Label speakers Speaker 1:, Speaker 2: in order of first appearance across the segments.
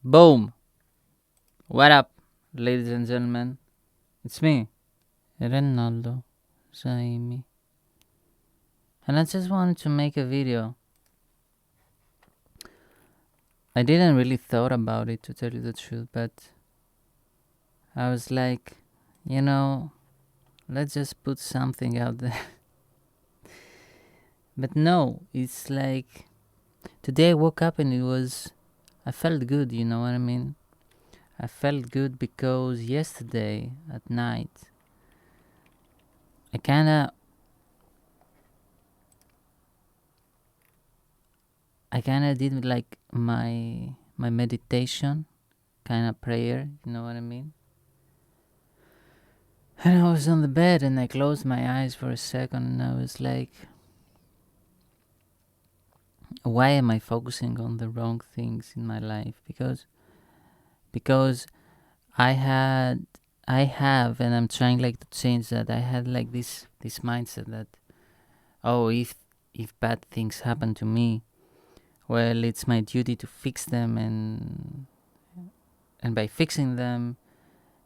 Speaker 1: Boom! What up, ladies and gentlemen? It's me, Renaldo Zaimi. And I just wanted to make a video. I didn't really thought about it, to tell you the truth, but I was like, you know, let's just put something out there. But no, it's like today I woke up and I felt good, you know what I mean? I felt good because yesterday at night I kinda I kind of did like my meditation kind of prayer, you know what I mean? And I was on the bed and I closed my eyes for a second and I was like, why am I focusing on the wrong things in my life? Because I had I have and I'm trying like to change that. I had like this mindset that, oh, if bad things happen to me, well, it's my duty to fix them, and by fixing them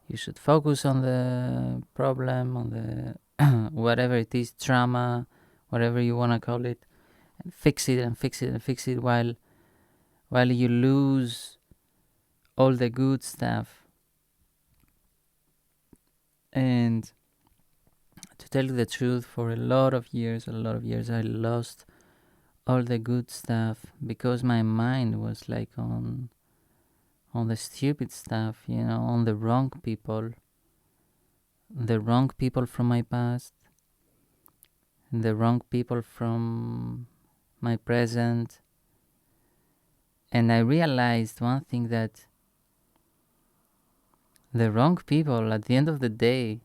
Speaker 1: you should focus on the problem, on the whatever it is, trauma, whatever you want to call it, and fix it and fix it and fix it while you lose all the good stuff. And to tell you the truth, for a lot of years, I lost all the good stuff because my mind was like on the stupid stuff, you know, on the wrong people from my past, the wrong people from my present. And I realized one thing, that the wrong people at the end of the day,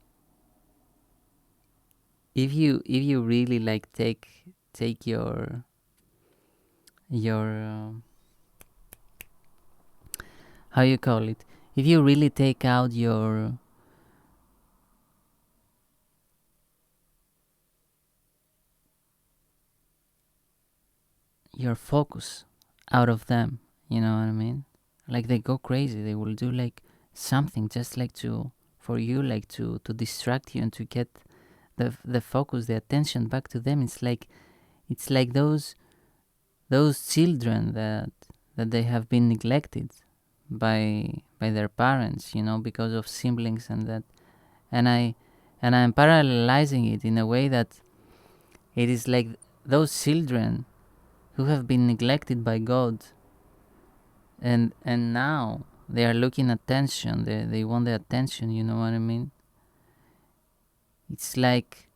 Speaker 1: if you really like take your how you call it, if you really take out your focus out of them, you know what I mean? Like they go crazy, they will do like something just like to for you, like to distract you and to get the focus, the attention back to them. It's like those children that they have been neglected by their parents, you know, because of siblings and that. And I'm parallelizing it in a way that it is like those children who have been neglected by God, and now they are looking attention. They want the attention, you know what I mean? It's like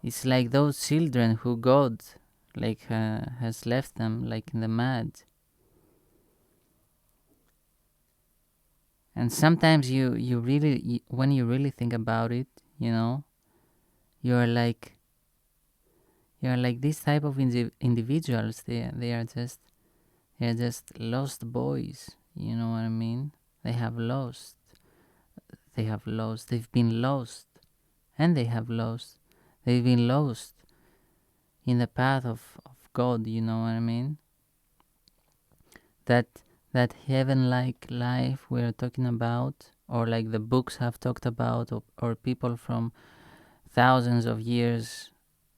Speaker 1: those children who God like has left them like in the mud. And sometimes you really when you really think about it, you know, you're like you're like this type of individuals. They are just lost boys, you know what I mean? They have lost they've been lost, and they have lost they've been lost in the path of God, you know what I mean? that that heaven like life we're talking about, or like the books have talked about, or people from thousands of years,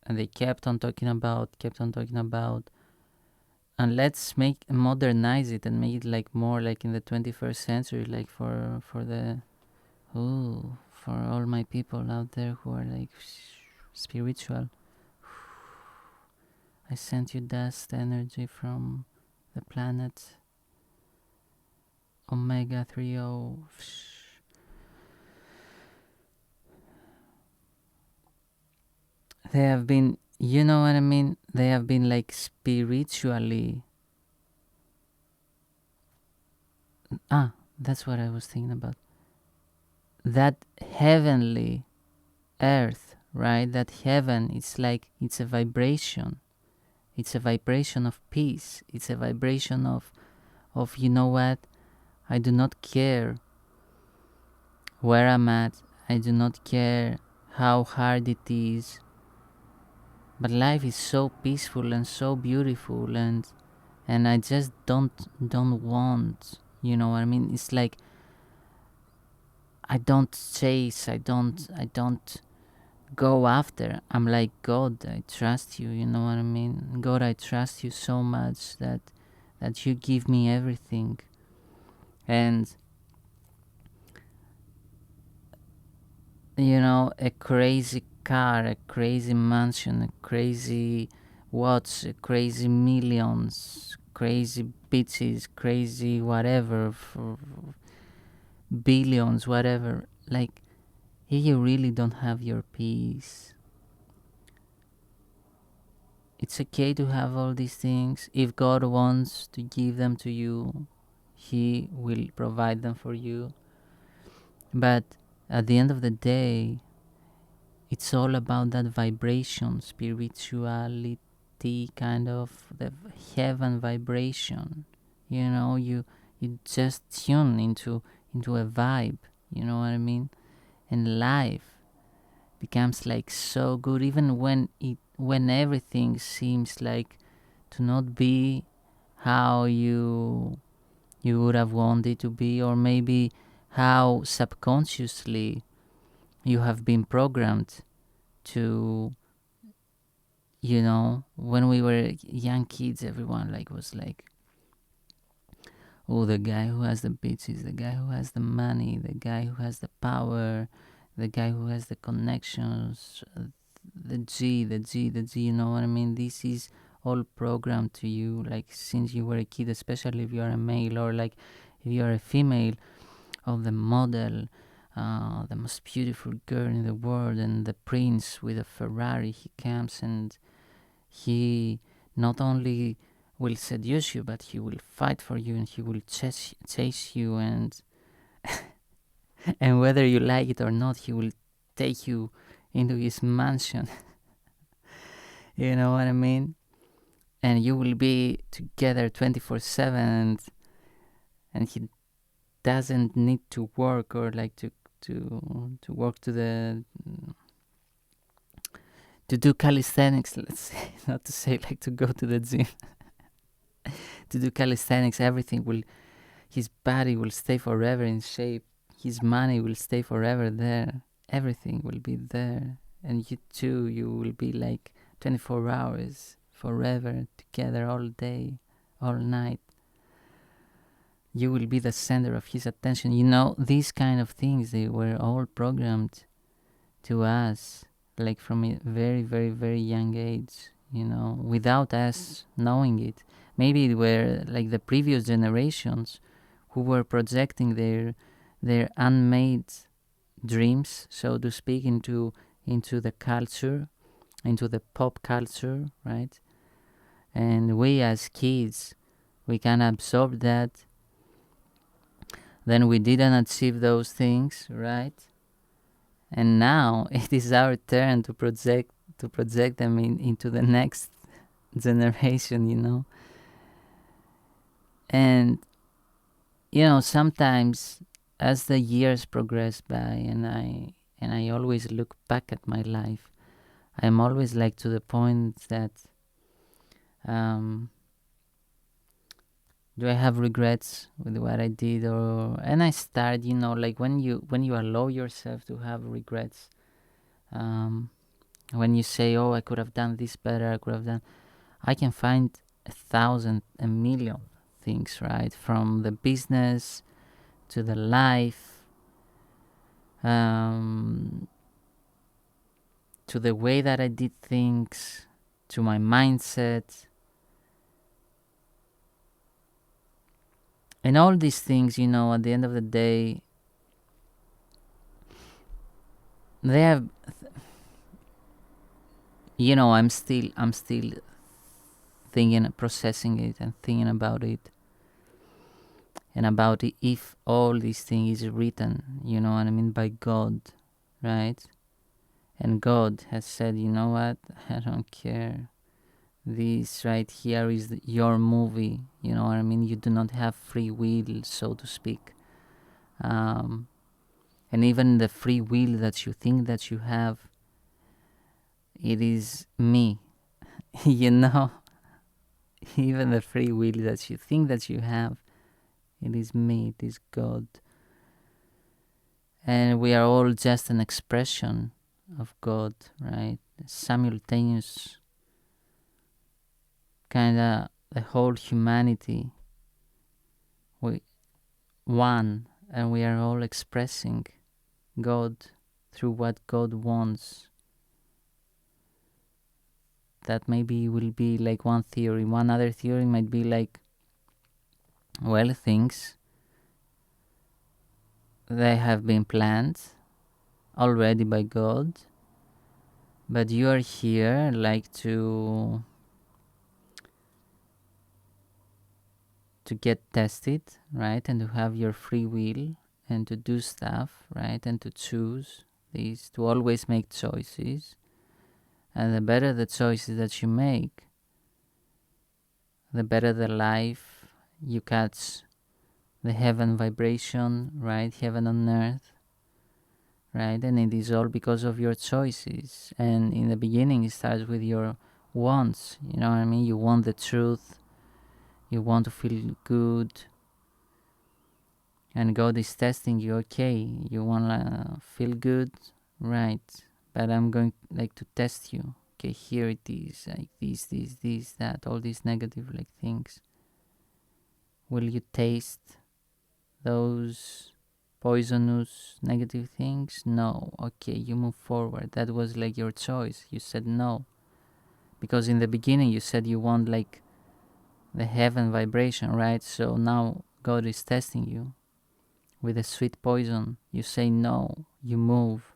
Speaker 1: and they kept on talking about. And let's make modernize it and make it like more like in the 21st century, like for the for all my people out there who are like spiritual. I sent you dust energy from the planet Omega 30. They have been, you know what I mean? They have been like spiritually. That's what I was thinking about. That heavenly earth, right? That heaven, it's like it's a vibration. It's a vibration of peace. It's a vibration of you know what? I do not care where I'm at. I do not care how hard it is. But life is so peaceful and so beautiful, and I just don't want You know what I mean? It's like I don't chase, I don't go after. I'm like, God, I trust you, you know what I mean? God, I trust you so much that you give me everything. And a crazy car, a crazy mansion, a crazy watch, a crazy millions, crazy bitches, crazy whatever, for billions, whatever. Like, if you really don't have your peace, it's okay to have all these things. If God wants to give them to you, He will provide them for you. But at the end of the day, it's all about that vibration, spirituality, kind of the heaven vibration. You just tune into a vibe. You know what I mean? And life becomes like so good, even when everything seems like to not be how you would have wanted to be, or maybe how subconsciously you have been programmed to. When we were young kids, everyone like was like, oh, the guy who has the bitches, the guy who has the money, the guy who has the power, the guy who has the connections, the G, you know what I mean? This is all programmed to you, like, since you were a kid, especially if you are a male, or like if you are a female, of the model, the most beautiful girl in the world, and the prince with a Ferrari, he comes and he not only will seduce you, but he will fight for you, and he will chase you, and whether you like it or not, he will take you into his mansion. You know what I mean? And you will be together 24/7, and he doesn't need to work, or like to work to do calisthenics, let's say. Not to say like to go to the gym. To do calisthenics, everything will his body will stay forever in shape, his money will stay forever there, everything will be there, and you too, you will be like 24 hours forever together, all day, all night. You will be the center of his attention. These kind of things, they were all programmed to us, like from a very, very, very young age, without us knowing it. Maybe it were like the previous generations who were projecting their unmade dreams, so to speak, into the culture, into the pop culture, right? And we as kids, we can absorb that. Then we didn't achieve those things, right? And now it is our turn to project them into the next generation, and sometimes, as the years progress by, and I always look back at my life, I'm always like to the point that, um do I have regrets with what I did? And I start, like, when you allow yourself to have regrets, um when you say, oh, I could have done this better, I can find 1,000, a million things, right? From the business to the life, um, to the way that I did things, to my mindset. And all these things, at the end of the day, they have, I'm still thinking, processing it, and thinking about it, and about it, if all these things is written, you know what I mean, by God, right? And God has said, you know what, I don't care. This right here is your movie, you know what I mean? You do not have free will, so to speak. Um, and even the free will that you think that you have, it is me, you know? Even the free will that you think that you have, it is me, it is God. And we are all just an expression of God, right? Simultaneous, kind of the whole humanity, we one, and we are all expressing God through what God wants. That maybe will be like one theory. One other theory might be like, well, things they have been planned already by God, but you are here like to get tested, right? And to have your free will and to do stuff, right? And to choose these, to always make choices. And the better the choices that you make, the better the life you catch, the heaven vibration, right? Heaven on earth, right? And it is all because of your choices. And in the beginning, it starts with your wants. You know what I mean? You want the truth, you want to feel good, and God is testing you. Okay, you want to feel good, right? But I'm going like to test you. Okay, here it is, like this, that, all these negative like things. Will you taste those poisonous negative things? No. Okay, you move forward. That was like your choice. You said no. Because in the beginning you said you want like the heaven vibration, right? So now God is testing you with a sweet poison. You say no, you move.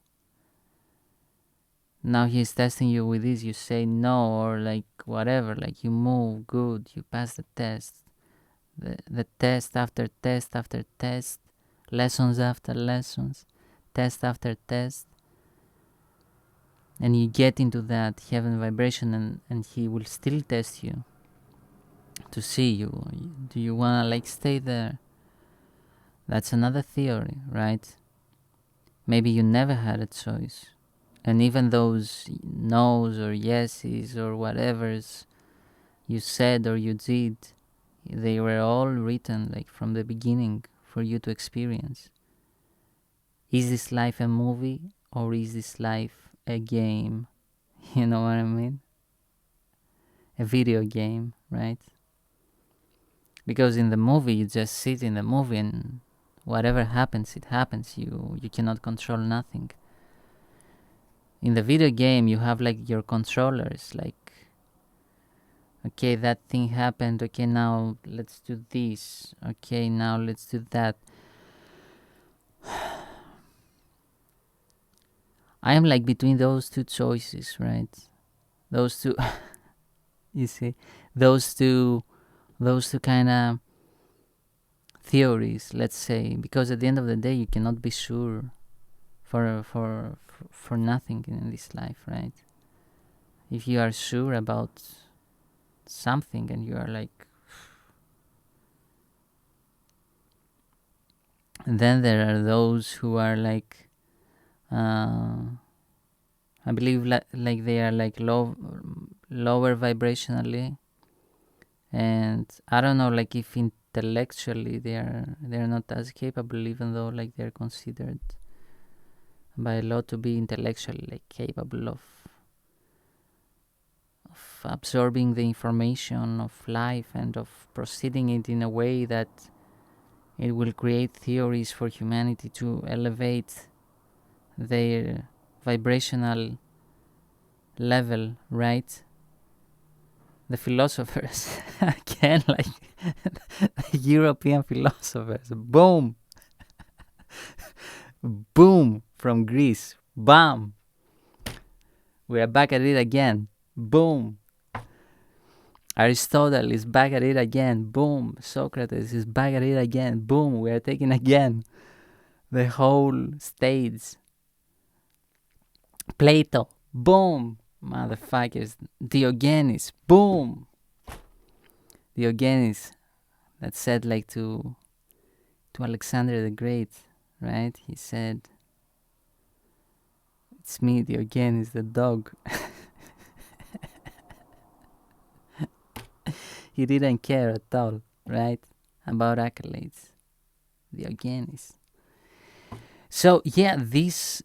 Speaker 1: Now He's testing you with this. You say no, or like whatever, like you move, good, you pass the test. The test after test after test, lessons after lessons, test after test. And you get into that heaven vibration, and He will still test you to see you. Do you want to like stay there? That's another theory, right? Maybe you never had a choice. And even those no's or yeses or whatever's you said or you did, they were all written like from the beginning for you to experience. Is this life a movie or is this life a game? You know what I mean? A video game, right? Because in the movie you just sit in the movie and whatever happens, it happens. You cannot control nothing. In the video game you have like your controllers, like, okay, that thing happened, okay, now let's do this, okay, now let's do that. I am like between those two choices, right? Those two you see, those two kind of theories, let's say, because at the end of the day you cannot be sure for nothing in this life, right? If you are sure about something and you are like, and then there are those who are like, I believe like they are like lower vibrationally, and I don't know like if intellectually they're not as capable, even though like they're considered by a lot to be intellectually like capable of absorbing the information of life and of proceeding it in a way that it will create theories for humanity to elevate their vibrational level, right? The philosophers, again, like European philosophers, boom, boom, from Greece, bam, we are back at it again, boom. Aristotle is back at it again, boom. Socrates is back at it again, boom. We are taking again the whole stage. Plato, boom. Motherfuckers. Diogenes, boom. Diogenes, that said like to Alexander the Great, right? He said, "It's me, Diogenes, the dog." He didn't care at all, right? About accolades. Diogenes. So yeah, these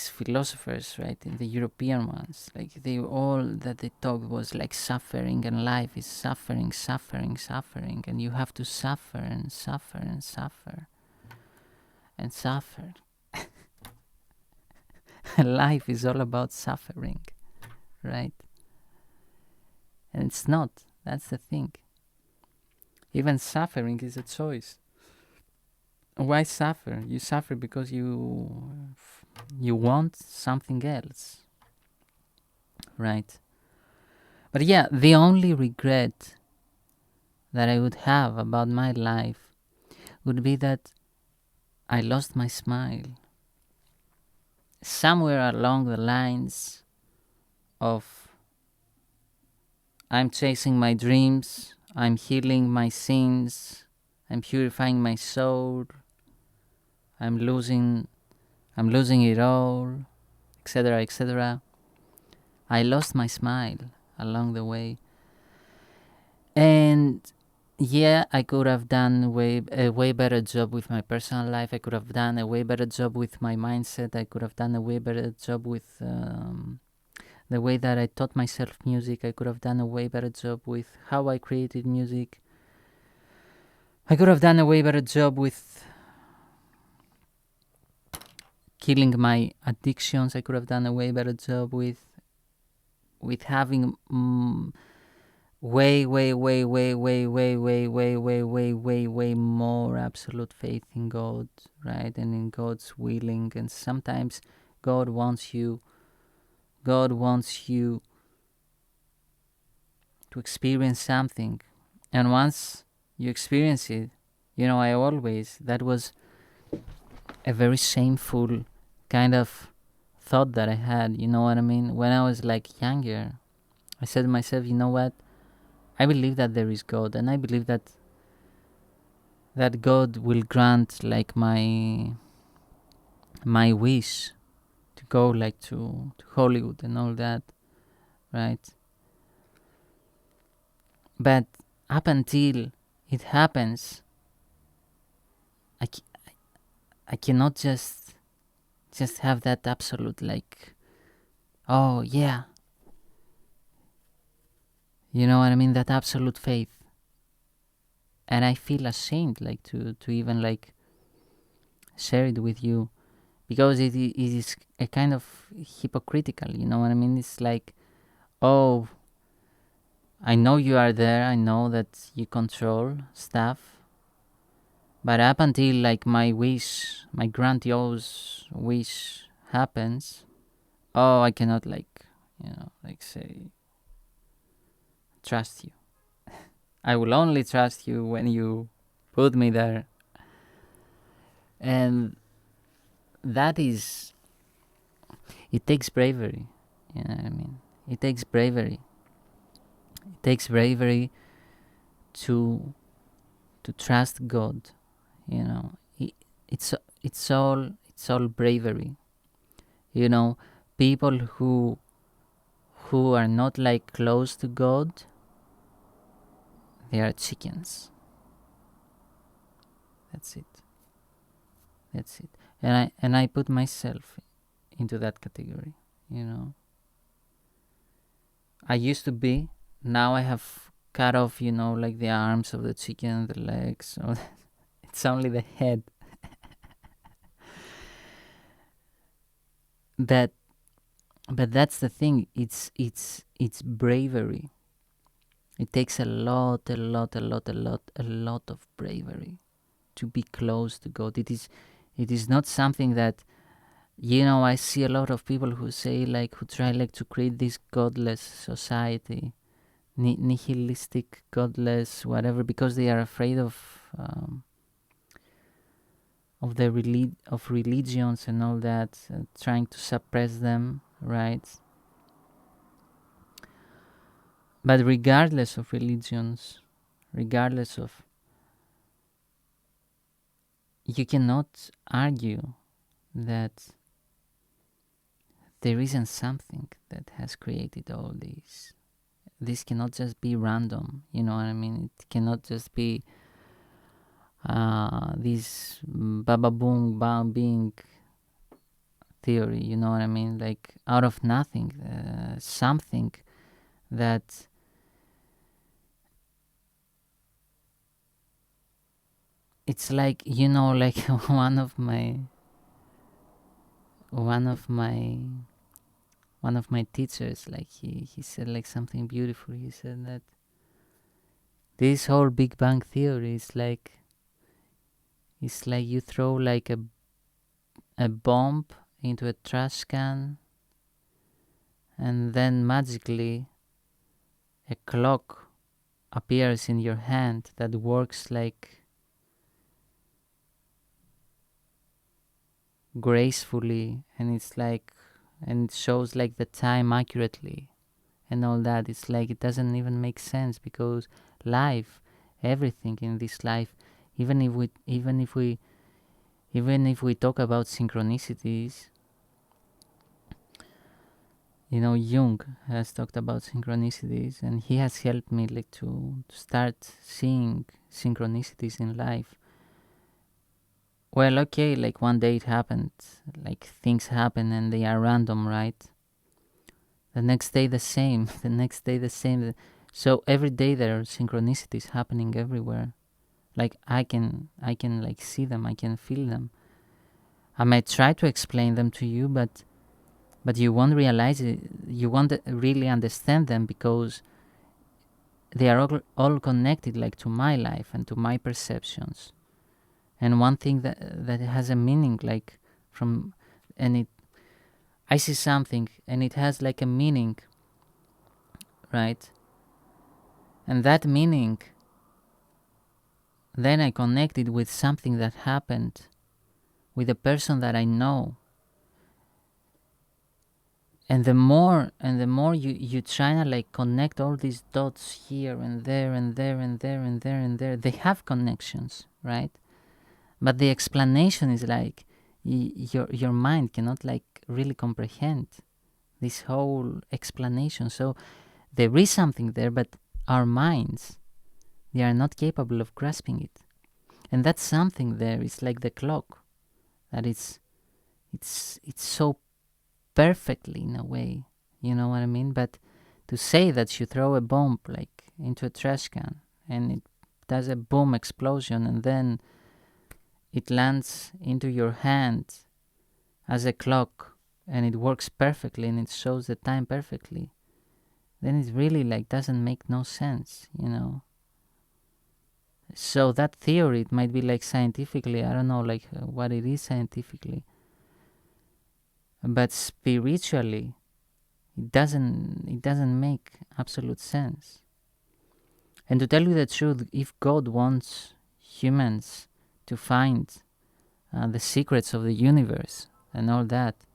Speaker 1: philosophers, right, the European ones, like they all that they talked was like suffering, and life is suffering, suffering, suffering, and you have to suffer and suffer and suffer and suffer. Life is all about suffering, right? And it's not. That's the thing. Even suffering is a choice. Why suffer? You suffer because you want something else, right? But yeah, the only regret that I would have about my life would be that I lost my smile. Somewhere along the lines of I'm chasing my dreams, I'm healing my sins, I'm purifying my soul, I'm losing I'm losing it all, etc., etc. I lost my smile along the way. And yeah, I could have done a way better job with my personal life. I could have done a way better job with my mindset. I could have done a way better job with the way that I taught myself music. I could have done a way better job with how I created music. I could have done a way better job with killing my addictions. I could have done a way better job with having way, way, way, way, way, way, way, way, way, way, way, way more absolute faith in God, right? And in God's willing. And sometimes God wants you to experience something. And once you experience it, that was a very shameful kind of thought that I had, you know what I mean? When I was like younger, I said to myself, you know what? I believe that there is God, and I believe that God will grant like my wish to go like to Hollywood and all that, right? But up until it happens, I, I cannot just have that absolute like, oh yeah, you know what I mean? That absolute faith, and I feel ashamed like to even like share it with you because it is a kind of hypocritical, you know what I mean? It's like, oh, I know you are there, I know that you control stuff, but up until like my grandiose wish happens, oh, I cannot like, like say, trust you. I will only trust you when you put me there. And that is, it takes bravery, you know what I mean? It takes bravery. It takes bravery to to trust God. You know, it's it's all bravery. You know, people who are not like close to God, they are chickens. That's it. That's it. And I put myself into that category. You know, I used to be. Now I have cut off. Like the arms of the chicken, the legs. So it's only the head. But but that's the thing. It's bravery. It takes a lot, a lot, a lot, a lot, a lot of bravery to be close to God. It is not something that I see a lot of people who say like who try like to create this godless society, nihilistic, godless, whatever, because they are afraid of religions and all that, trying to suppress them, right? But regardless of religions, regardless of, you cannot argue that there isn't something that has created all these. This cannot just be random, you know what I mean? It cannot just be, this Baba Boom Bang Bing theory, you know what I mean? Like out of nothing, something that it's like, you know, like one of my one of my one of my teachers, like he said like something beautiful. He said that this whole Big Bang theory is like, it's like you throw like a bomb into a trash can, and then magically a clock appears in your hand that works like gracefully, and it's like, and it shows like the time accurately and all that. It's like it doesn't even make sense, because life, everything in this life, even if we talk about synchronicities, you know, Jung has talked about synchronicities, and he has helped me like to start seeing synchronicities in life. Well, okay, like one day it happened, like things happen and they are random, right? The next day the same, the next day the same. So every day there are synchronicities happening everywhere. Like I can like see them, I can feel them. I might try to explain them to you, but you won't realize it. You won't really understand them, because they are all connected like to my life and to my perceptions. And one thing that has a meaning, like from, and it, I see something and it has like a meaning, right? And that meaning, then I connect it with something that happened with a person that I know. And the more you try to like connect all these dots here and there and there and there and there and there, they have connections, right? But the explanation is like your mind cannot like really comprehend this whole explanation. So there is something there, but our minds, they are not capable of grasping it. And that something there is like the clock, that it's so perfectly in a way, you know what I mean? But to say that you throw a bomb like into a trash can and it does a boom explosion, and then it lands into your hand as a clock, and it works perfectly and it shows the time perfectly, then it really like doesn't make no sense, you know? So that theory, it might be like scientifically, I don't know like what it is scientifically, but spiritually it doesn't make absolute sense. And to tell you the truth, if God wants humans to find the secrets of the universe and all that,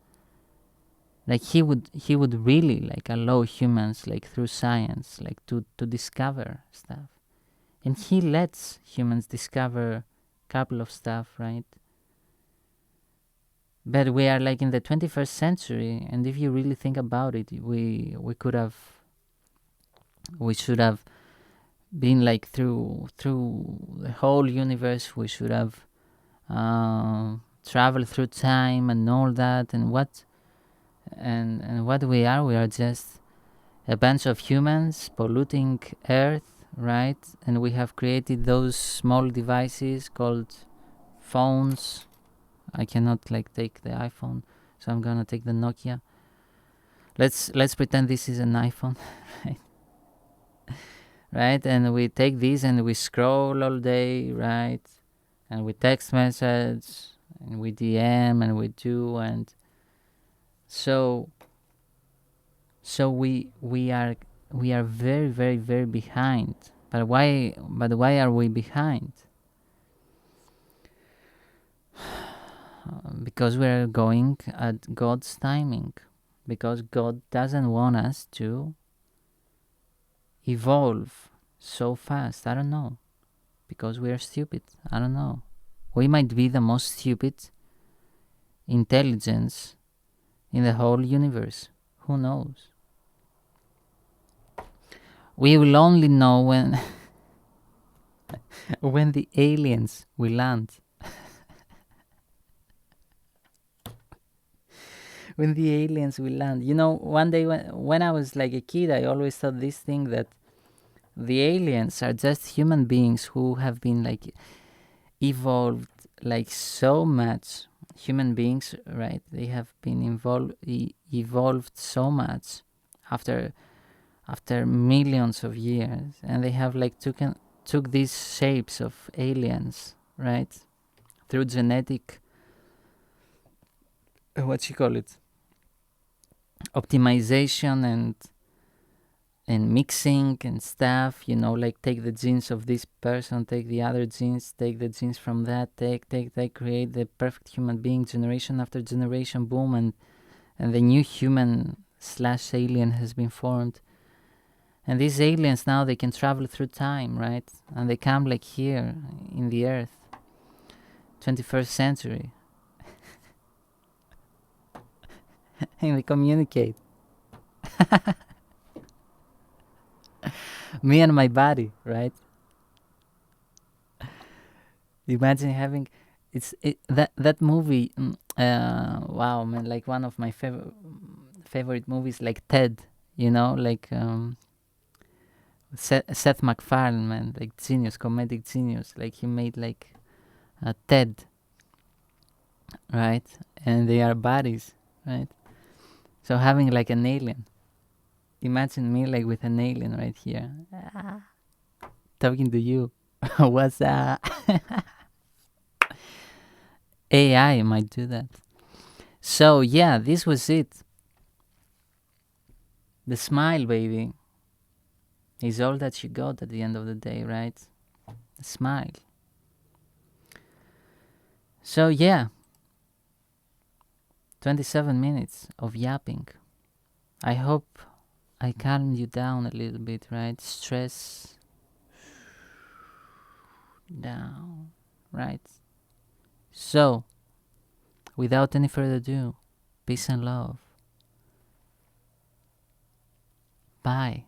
Speaker 1: like he would really like allow humans like through science like to discover stuff, and he lets humans discover a couple of stuff, right? But we are like in the 21st century, and if you really think about it, we should have been like through the whole universe. We should have traveled through time and all that, and what we are just a bunch of humans polluting Earth, right? And we have created those small devices called phones. I cannot like take the iPhone, so I'm gonna take the Nokia. Let's pretend this is an iPhone, right? Right, and we take this and we scroll all day, right? And we text message and we DM and we do, and so we are very very very behind. But why are we behind? Because we're going at God's timing, because God doesn't want us to evolve so fast. I don't know, because we are stupid. I don't know. We might be the most stupid intelligence in the whole universe. Who knows? We will only know when When the aliens will land. When the aliens will land. You know, one day when I was like a kid, I always thought this thing that the aliens are just human beings who have been like evolved like so much. Human beings, right? They have been evolved so much after millions of years, and they have like took these shapes of aliens, right? Through genetic, what you call it, optimization and mixing and stuff, you know, like take the genes of this person, take the other genes, take the genes from that, they create the perfect human being, generation after generation, boom, and the new human slash alien has been formed. And these aliens now, they can travel through time, right? And they come like here in the earth, 21st century, and they communicate. Me and my body, right? Imagine having that movie. Wow, man! Like one of my favorite movies, like Ted. You know, like Seth MacFarlane, man, like genius, comedic genius. Like he made like a Ted, right? And they are bodies, right? So having like an alien. Imagine me like with an alien right here, talking to you. What's that? AI might do that. So yeah, this was it. The smile, baby, is all that you got at the end of the day, right? The smile. So yeah, 27 minutes of yapping. I hope I calmed you down a little bit, right? Stress down, right? So, without any further ado, peace and love. Bye.